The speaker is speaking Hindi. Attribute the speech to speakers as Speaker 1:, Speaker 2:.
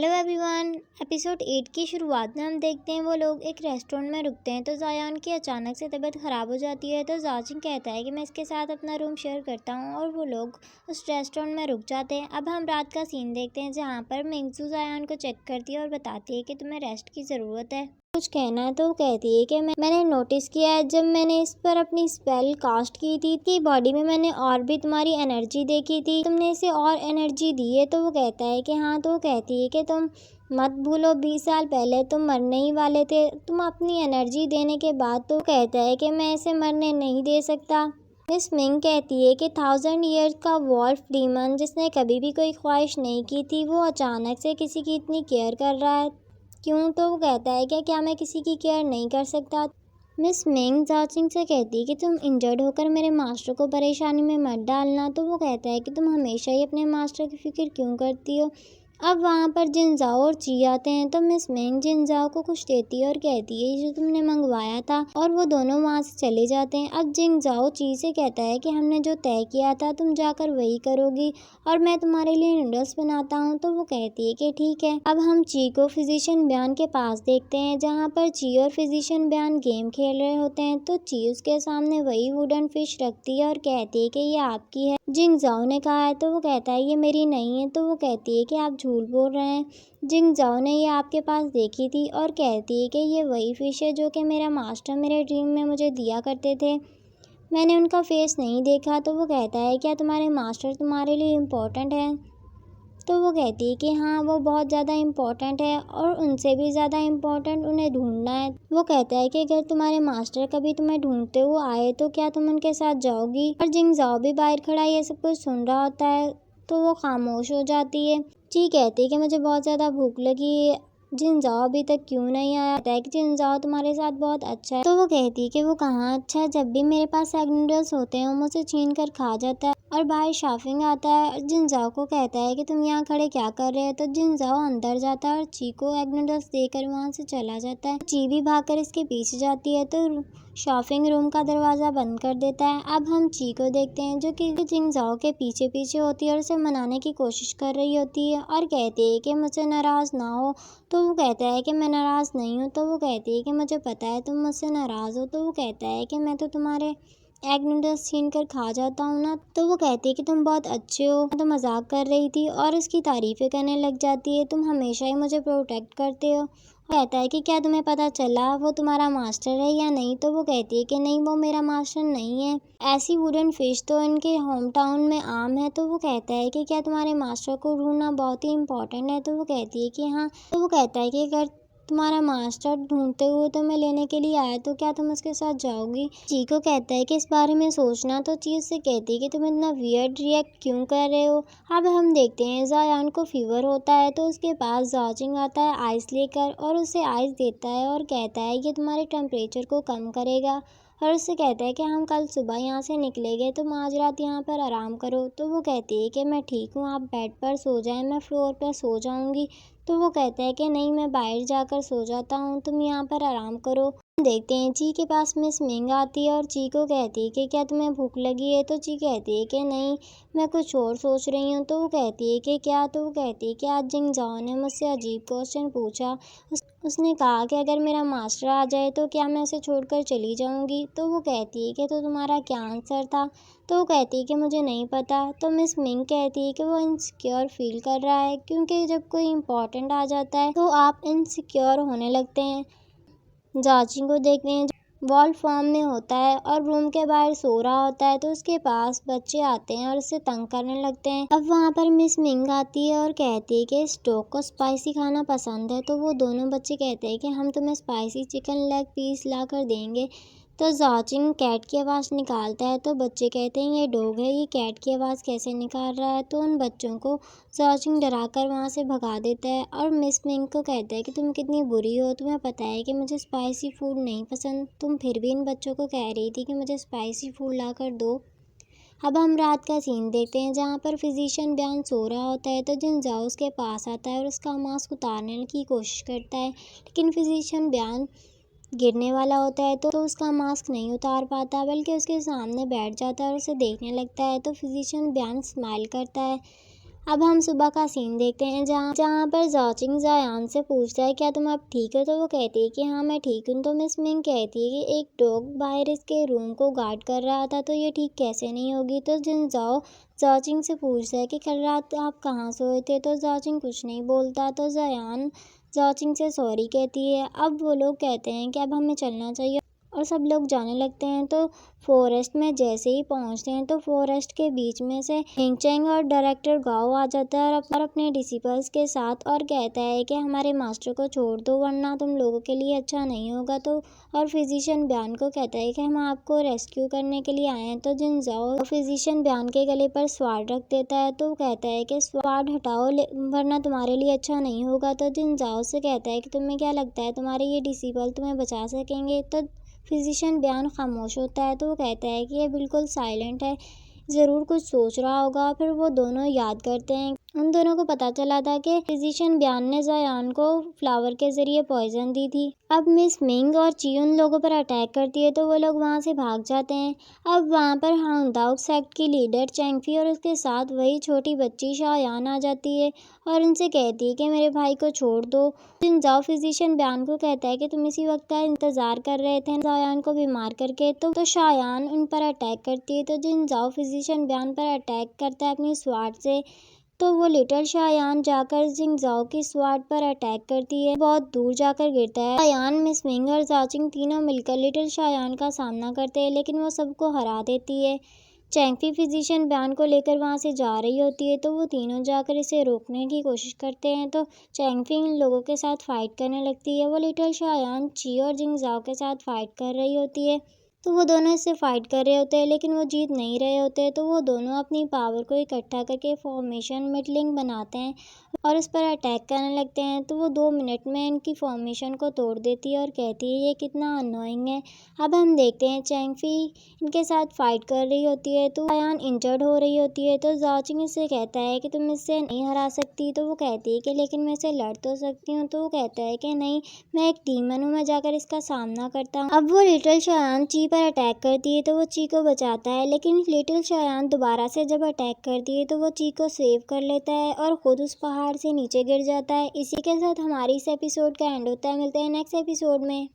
Speaker 1: Hello everyone. एपिसोड 8 की शुरुआत में हम देखते हैं वो लोग एक रेस्टोरेंट में रुकते हैं तो जायान की अचानक से तबीयत ख़राब हो जाती है। तो जाजिन कहता है कि मैं इसके साथ अपना रूम शेयर करता हूँ और वो लोग उस रेस्टोरेंट में रुक जाते हैं। अब हम रात का सीन देखते हैं जहाँ पर मिंगजू जायान को चेक करती है और बताती है कि तुम्हें रेस्ट की ज़रूरत है, कुछ कहना है। तो वो कहती है कि मैंने नोटिस किया है जब मैंने इस पर अपनी स्पेल कास्ट की थी कि बॉडी में मैंने और भी तुम्हारी एनर्जी देखी थी, तुमने इसे और एनर्जी दी है। तो वो कहता है कि हाँ। तो वो कहती है कि तुम मत भूलो 20 साल पहले तुम मरने ही वाले थे, तुम अपनी एनर्जी देने के बाद। तो कहता है कि मैं इसे मरने नहीं दे सकता। मिस मिंग कहती है कि 1000 ईयर्स का वॉल्फ डीमन जिसने कभी भी कोई ख्वाहिश नहीं की थी वो अचानक से किसी की इतनी केयर कर रहा है, क्यों? तो वो कहता है कि क्या मैं किसी की केयर नहीं कर सकता? मिस मिंग जाचिंग से कहती है कि तुम इंजर्ड होकर मेरे मास्टर को परेशानी में मत डालना। तो वो कहता है कि तुम हमेशा ही अपने मास्टर की फिक्र क्यों करती हो। अब वहाँ पर जिनजाओ और ची आते हैं तो मिस मिंग जिनजाओ को कुछ देती है और कहती है जो तुमने मंगवाया था, और वो दोनों वहाँ से चले जाते हैं। अब जिनजाओ ची से कहता है कि हमने जो तय किया था तुम जाकर वही करोगी और मैं तुम्हारे लिए नूडल्स बनाता हूँ। तो वो कहती है कि ठीक है। अब हम ची को फिजिशियन बयान के पास देखते हैं जहाँ पर ची और फिजिशियन बयान गेम खेल रहे होते हैं। तो ची उसके सामने वही वुडन फिश रखती है और कहती है कि ये आपकी है। जिंगजाओ ने कहा है। तो वो कहता है ये मेरी नहीं है। तो वो कहती है कि आप झूठ बोल रहे हैं, जिंगजाओ ने ये आपके पास देखी थी और कहती है कि ये वही फिश है जो कि मेरा मास्टर मेरे ड्रीम में मुझे दिया करते थे, मैंने उनका फेस नहीं देखा। तो वो कहता है क्या तुम्हारे मास्टर तुम्हारे लिए इम्पोर्टेंट है? तो वो कहती है कि हाँ वो बहुत ज़्यादा इम्पोर्टेंट है और उनसे भी ज़्यादा इम्पोर्टेंट उन्हें ढूंढना है। वो कहता है कि अगर तुम्हारे मास्टर कभी तुम्हें ढूंढते हुए आए तो क्या तुम उनके साथ जाओगी? और जिंगजाओ भी बाहर खड़ा ये सब कुछ सुन रहा होता है तो वो खामोश हो जाती है। ची कहती है कि मुझे बहुत ज़्यादा भूख लगी है, जिनजाओ अभी तक क्यों नहीं आया? कहता है कि जिनजाओ तुम्हारे साथ बहुत अच्छा है। तो वो कहती है कि वो कहाँ अच्छा है, जब भी मेरे पास एग नूडल्स होते हैं वो मुझसे छीन कर खा जाता है और बाहर शॉपिंग आता है। जिनजाओ को कहता है कि तुम यहाँ खड़े क्या कर रहे हो? तो जिनजाओ अंदर जाता है और ची को एग नूडल्स देकर वहाँ से चला जाता है। ची भी भागकर इसके पीछे जाती है तो शॉपिंग रूम का दरवाज़ा बंद कर देता है। अब हम ची को देखते हैं जो कि जिंगजाओ के पीछे पीछे होती है और उसे मनाने की कोशिश कर रही होती है और कहती है कि मुझसे नाराज़ ना हो। तो वो कहता है कि मैं नाराज़ नहीं हूँ। तो वो कहती है कि मुझे पता है तुम मुझसे नाराज़ हो। तो वो कहता है कि मैं तो तुम्हारे एग नूडल्स छीन कर खा जाता हूँ ना। तो वो कहती है कि तुम बहुत अच्छे हो, तो मजाक कर रही थी और उसकी तारीफ़ें करने लग जाती है, तुम हमेशा ही मुझे प्रोटेक्ट करते हो। कहता है कि क्या तुम्हें पता चला वो तुम्हारा मास्टर है या नहीं? तो वो कहती है कि नहीं वो मेरा मास्टर नहीं है, ऐसी वुडन फिश तो इनके होम टाउन में आम है। तो वो कहता है कि क्या तुम्हारे मास्टर को ढूंढना बहुत ही इम्पोर्टेंट है? तो वो कहती है कि हाँ। तो वो कहता है कि अगर तुम्हारा मास्टर ढूंढते हुए तुम्हें लेने के लिए आया तो क्या तुम उसके साथ जाओगी? ची को कहता है कि इस बारे में सोचना। तो ची उससे कहती है कि तुम इतना वियर्ड रिएक्ट क्यों कर रहे हो। अब हम देखते हैं जायान को फीवर होता है तो उसके पास जाचिंग आता है आइस लेकर और उसे आइस देता है और कहता है कि तुम्हारे टेम्परेचर को कम करेगा और उससे कहता है कि हम कल सुबह यहाँ से निकलेंगे, तुम आज रात यहाँ पर आराम करो। तो वो कहती है कि मैं ठीक हूँ, आप बेड पर सो जाएं, मैं फ्लोर पर सो जाऊँगी। तो वो कहता है कि नहीं मैं बाहर जाकर सो जाता हूँ, तुम यहाँ पर आराम करो। देखते हैं ची के पास मिस मिंग आती है और ची को कहती है कि क्या तुम्हें भूख लगी है? तो ची कहती है कि नहीं मैं कुछ और सोच रही हूँ। तो वो कहती है कि क्या? तो वो कहती है कि आज जिंगजाओ ने मुझसे अजीब क्वेश्चन पूछा, उसने कहा कि अगर मेरा मास्टर आ जाए तो क्या मैं उसे छोड़कर चली जाऊंगी? तो वो कहती है कि तो तुम्हारा क्या आंसर था? तो वो कहती है कि मुझे नहीं पता। तो मिस मिंग कहती है कि वो इनसिक्योर फील कर रहा है क्योंकि जब कोई इम्पोर्टेंट आ जाता है तो आप इनसिक्योर होने लगते हैं। जाचिंग को देखते हैं वॉल फॉर्म में होता है और रूम के बाहर सो रहा होता है तो उसके पास बच्चे आते हैं और उसे तंग करने लगते हैं। अब वहाँ पर मिस मिंग आती है और कहती है कि स्टोक को स्पाइसी खाना पसंद है। तो वो दोनों बच्चे कहते हैं कि हम तुम्हें स्पाइसी चिकन लेग पीस ला कर देंगे। तो जाचिंग कैट की आवाज़ निकालता है तो बच्चे कहते हैं ये डॉग है, ये कैट की आवाज़ कैसे निकाल रहा है? तो उन बच्चों को जाचिंग डराकर वहाँ से भगा देता है और मिस मिंग को कहता है कि तुम कितनी बुरी हो, तुम्हें पता है कि मुझे स्पाइसी फूड नहीं पसंद, तुम फिर भी इन बच्चों को कह रही थी कि मुझे स्पाइसी फूड ला कर दो। अब हम रात का सीन देखते हैं जहाँ पर फिजिशियन बयान सो रहा होता है तो जिनजाओ उसके पास आता है और उसका मास्क उतारने की कोशिश करता है, लेकिन फिजिशियन बयान गिरने वाला होता है तो उसका मास्क नहीं उतार पाता बल्कि उसके सामने बैठ जाता है और उसे देखने लगता है। तो फिजिशियन बयान स्माइल करता है अब हम सुबह का सीन देखते हैं जहाँ जहाँ पर जाचिंग जायान से पूछता है क्या तुम अब ठीक हो, तो वो कहती है कि हाँ मैं ठीक हूँ। तो मिस मिंग कहती है कि एक डॉग बाहर इसके रूम को गार्ड कर रहा था, तो ये ठीक कैसे नहीं होगी। तो जिन जाओ जाचिंग से पूछता है कि कल रात आप कहाँ सोए थे, तो जाचिंग कुछ नहीं बोलता। तो जायान जाचिंग से सॉरी कहती है। अब वो लोग कहते हैं कि अब हमें चलना चाहिए और सब लोग जाने लगते हैं। तो फॉरेस्ट में जैसे ही पहुंचते हैं तो फॉरेस्ट के बीच में से हिंग चैंग और डायरेक्टर गाओ आ जाता है और अपने डिसिपल्स के साथ और कहता है कि हमारे मास्टर को छोड़ दो वरना तुम लोगों के लिए अच्छा नहीं होगा। तो और फिजिशियन ब्यान को कहता है कि हम आपको रेस्क्यू करने के लिए आए हैं। तो जिन जाओ फिजिशियन ब्यान के गले पर स्वाड रख देता है। तो कहता है कि स्वाड हटाओ वरना तुम्हारे लिए अच्छा नहीं होगा। तो जिन जाओ से कहता है कि तुम्हें क्या लगता है तुम्हारे ये डिसिपल तुम्हें बचा सकेंगे। तो फिजिशियन ब्यान खामोश होता है। तो वो कहता है कि ये बिल्कुल साइलेंट है, ज़रूर कुछ सोच रहा होगा। फिर वो दोनों याद करते हैं उन दोनों को पता चला था कि फिजिशियन ब्यान ने जायान को फ्लावर के ज़रिए पॉइजन दी थी। अब मिस मिंग और ची उन लोगों पर अटैक करती है तो वो लोग वहाँ से भाग जाते हैं। अब वहाँ पर हांगदाओ सेक्ट की लीडर चैंगफी और उसके साथ वही छोटी बच्ची शायान आ जाती है और उनसे कहती है कि मेरे भाई को छोड़ दो। जिन जाओ फिजिशियन ब्यान को कहता है कि तुम इसी वक्त का इंतज़ार कर रहे थे जायान को बीमार करके। तो शायान उन पर अटैक करती है। तो जिन जाओ फिजिशियन ब्यान पर अटैक करता है अपनी स्वाट से। तो वो लिटिल शायान जाकर जिंगजाओ की स्वाट पर अटैक करती है, बहुत दूर जाकर गिरता है। शायान मिस मिंग और जाचिंग तीनों मिलकर लिटिल शायान का सामना करते हैं लेकिन वो सबको हरा देती है। चैंगफी फिजिशियन ब्यान को लेकर वहाँ से जा रही होती है तो वो तीनों जाकर इसे रोकने की कोशिश करते हैं। तो चैंगफी इन लोगों के साथ फाइट करने लगती है। वो लिटिल शायान ची और जिंगजाओ के साथ फाइट कर रही होती है। तो वो दोनों इससे फाइट कर रहे होते हैं लेकिन वो जीत नहीं रहे होते। तो वो दोनों अपनी पावर को इकट्ठा करके फॉर्मेशन मिडलिंग बनाते हैं और उस पर अटैक करने लगते हैं। तो वो 2 मिनट में इनकी फॉर्मेशन को तोड़ देती है और कहती है ये कितना अनोइंग है। अब हम देखते हैं चैंगफी इनके साथ फाइट कर रही होती है तो अयान इंजर्ड हो रही होती है। तो जाचिंग इससे कहता है कि तुम इससे नहीं हरा सकती। तो वो कहती है कि लेकिन मैं इसे लड़ तो सकती हूँ। तो वो कहता है कि नहीं, मैं एक डीमन हूँ, मैं जाकर इसका सामना करता हूँ। अब वो लिटिल शायान ची पर अटैक करती है तो वो ची को बचाता है लेकिन लिटिल शायान दोबारा से जब अटैक करती है तो वो ची को सेव कर लेता है और खुद उस पहाड़ से नीचे गिर जाता है। इसी के साथ हमारी इस एपिसोड का एंड होता है। मिलते हैं नेक्स्ट एपिसोड में।